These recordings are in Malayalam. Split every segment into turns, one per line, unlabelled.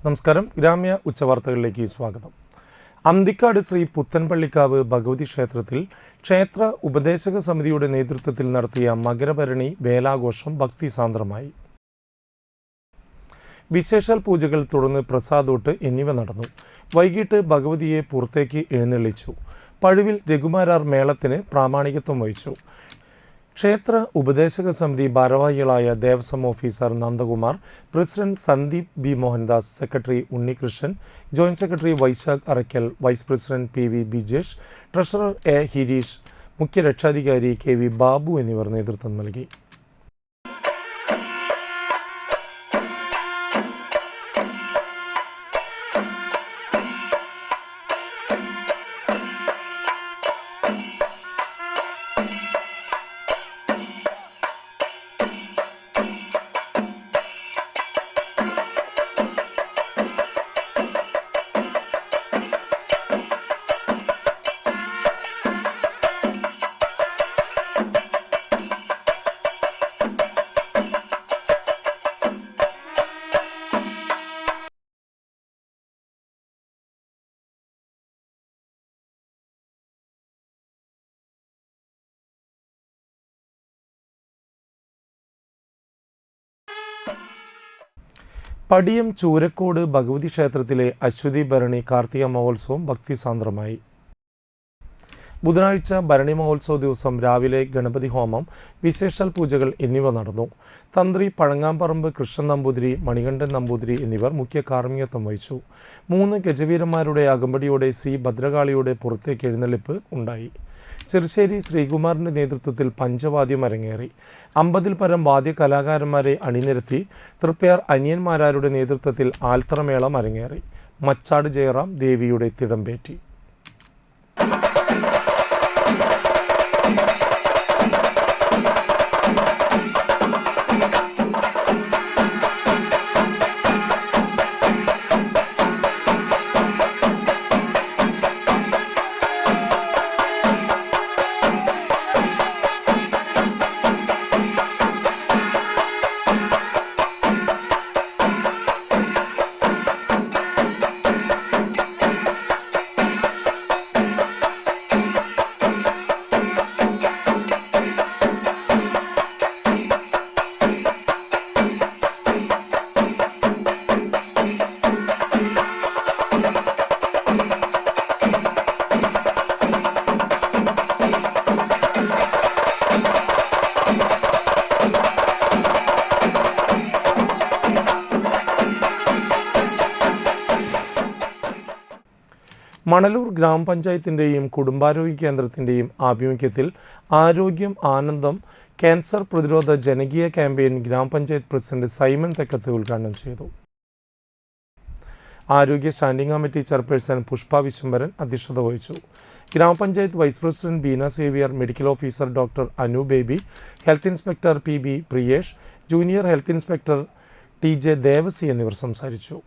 നമസ്കാരം. ഗ്രാമ്യ ഉച്ചവാർത്തകളിലേക്ക് സ്വാഗതം. അന്തിക്കാട് ശ്രീ പുത്തൻപള്ളിക്കാവ് ഭഗവതി ക്ഷേത്രത്തിൽ ക്ഷേത്ര ഉപദേശക സമിതിയുടെ നേതൃത്വത്തിൽ നടത്തിയ മകരഭരണി വേലാഘോഷം ഭക്തിസാന്ദ്രമായി. വിശേഷാൽ പൂജകൾ തുടർന്ന് പ്രസാദോട്ട് എന്നിവ നടന്നു. വൈകിട്ട് ഭഗവതിയെ പുറത്തേക്ക് എഴുന്നള്ളിച്ചു. പഴുവിൽ രഘുമാരാർ മേളത്തിന് പ്രാമാണികത്വം വഹിച്ചു. ക്ഷേത്ര ഉപദേശക സമിതി ഭാരവാഹികളായ Devaswom officer Nandakumar, president Sandeep B Mohandas, secretary Unnikrishnan, joint secretary Vaishakh Arakkal, vice president P V Bijesh, treasurer A Harish, മുഖ്യ രക്ഷാധികാരി കെ വി ബാബു എന്നിവർ നേതൃത്വം നൽകി. പടിയം ചൂരക്കോട് ഭഗവതി ക്ഷേത്രത്തിലെ അശ്വതി ഭരണി കാർത്തിക മഹോത്സവം ഭക്തിസാന്ദ്രമായി. ബുധനാഴ്ച ഭരണി മഹോത്സവ ദിവസം രാവിലെ ഗണപതി ഹോമം, വിശേഷാൽ പൂജകൾ എന്നിവ നടന്നു. തന്ത്രി പഴങ്ങാമ്പറമ്പ് കൃഷ്ണൻ നമ്പൂതിരി, മണികണ്ഠൻ നമ്പൂതിരി എന്നിവർ മുഖ്യ കാർമ്മികത്വം വഹിച്ചു. 3 ഗജവീരന്മാരുടെ അകമ്പടിയോടെ ശ്രീ ഭദ്രകാളിയുടെ പുറത്തേക്ക് എഴുന്നള്ളിപ്പ് ഉണ്ടായി. ചെറുശ്ശേരി ശ്രീകുമാറിൻ്റെ നേതൃത്വത്തിൽ പഞ്ചവാദ്യം അരങ്ങേറി. 50-ൽ പരം വാദ്യ കലാകാരന്മാരെ അണിനിരത്തി തൃപ്പയാർ അനിയന്മാരാരുടെ നേതൃത്വത്തിൽ ആൽത്തറമേളം അരങ്ങേറി. മച്ചാട് ജയറാം ദേവിയുടെ തിടമ്പേറ്റി. മണലൂർ ഗ്രാമപഞ്ചായത്തിൻ്റെയും കുടുംബാരോഗ്യ കേന്ദ്രത്തിൻ്റെയും ആഭിമുഖ്യത്തിൽ ആരോഗ്യം ആനന്ദം ക്യാൻസർ പ്രതിരോധ ജനകീയ ക്യാമ്പയിൻ ഗ്രാമപഞ്ചായത്ത് പ്രസിഡന്റ് സൈമൺ തെക്കത്ത് ഉദ്ഘാടനം ചെയ്തു. ആരോഗ്യ standing committee chairperson Pushpa Viswambharan അധ്യക്ഷത വഹിച്ചു. ഗ്രാമപഞ്ചായത്ത് vice president Beena Xavier, medical officer doctor Anu Baby, health inspector P B Priyesh, junior health inspector T J Devasi എന്നിവർ സംസാരിച്ചു.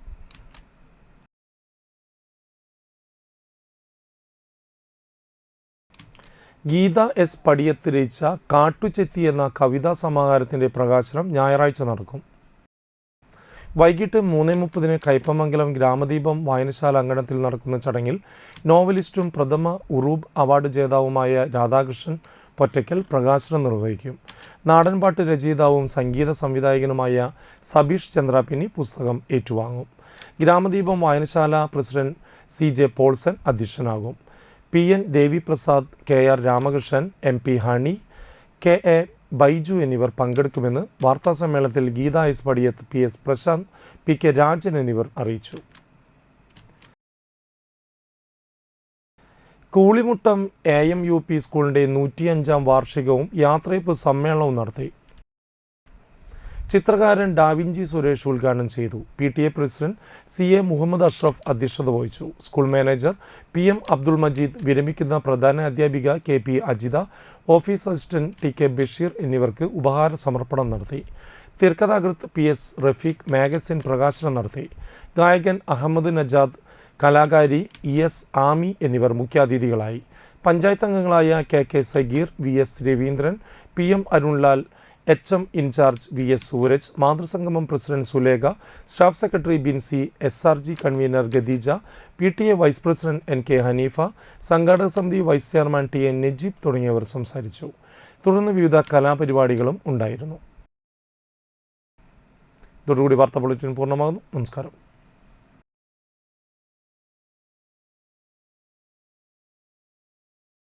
ഗീത എസ് പടിയത്ത് രചിച്ച കാട്ടുചെത്തി എന്ന കവിതാ സമാഹാരത്തിൻ്റെ പ്രകാശനം ഞായറാഴ്ച നടക്കും. വൈകിട്ട് 3:30 കയ്പമംഗലം ഗ്രാമദീപം വായനശാല അങ്കണത്തിൽ നടക്കുന്ന ചടങ്ങിൽ നോവലിസ്റ്റും പ്രഥമ ഉറൂബ് അവാർഡ് ജേതാവുമായ രാധാകൃഷ്ണൻ പൊറ്റയ്ക്കൽ പ്രകാശനം നിർവഹിക്കും. നാടൻപാട്ട് രചയിതാവും സംഗീത സംവിധായകനുമായ സബീഷ് ചന്ദ്രാപിന്നി പുസ്തകം ഏറ്റുവാങ്ങും. ഗ്രാമദീപം വായനശാല പ്രസിഡന്റ് സി ജെ പോൾസൺ അധ്യക്ഷനാകും. P N Deviprasad, K R Ramakrishnan, M P Honey, K A Baiju എന്നിവർ പങ്കെടുക്കുമെന്ന് വാർത്താസമ്മേളനത്തിൽ Geetha S Padiyath, P S Prashanth, P K Rajan എന്നിവർ അറിയിച്ചു. കൂളിമുട്ടം AMUP സ്കൂളിൻ്റെ 105-ാം വാർഷികവും യാത്രയപ്പ് സമ്മേളനവും നടത്തി. ചിത്രകാരൻ ഡാവിഞ്ചി സുരേഷ് ഉദ്ഘാടനം ചെയ്തു. PTA president CA Muhammad Ashraf അധ്യക്ഷത വഹിച്ചു. School manager PM Abdul Majeed, വിരമിക്കുന്ന പ്രധാന അധ്യാപിക KP Ajitha, office assistant TK Basheer എന്നിവർക്ക് ഉപഹാര സമർപ്പണം നടത്തി. തിരക്കഥാകൃത്ത് PS റഫീഖ് മാഗസിൻ പ്രകാശനം നടത്തി. ഗായകൻ അഹമ്മദ് നജാദ്, കലാകാരി ES ആമി എന്നിവർ മുഖ്യാതിഥികളായി. പഞ്ചായത്ത് അംഗങ്ങളായ KK Sageer, VS Raveendran, PM Arunlal, HM in charge VS Sooraj, മാതൃസംഗമം president Sulekha, staff secretary Binsy, SRG convener Khadeeja, PTA vice president NK Haneefa, സംഘാടക സമിതി വൈസ് ചെയർമാൻ TN നജീബ് തുടങ്ങിയവർ സംസാരിച്ചു. തുടർന്ന് വിവിധ കലാപരിപാടികളും ഉണ്ടായിരുന്നു. ഇതോടുകൂടി വാർത്താ ബുള്ളറ്റിൻ പൂർണ്ണമാകുന്നു. നമസ്കാരം.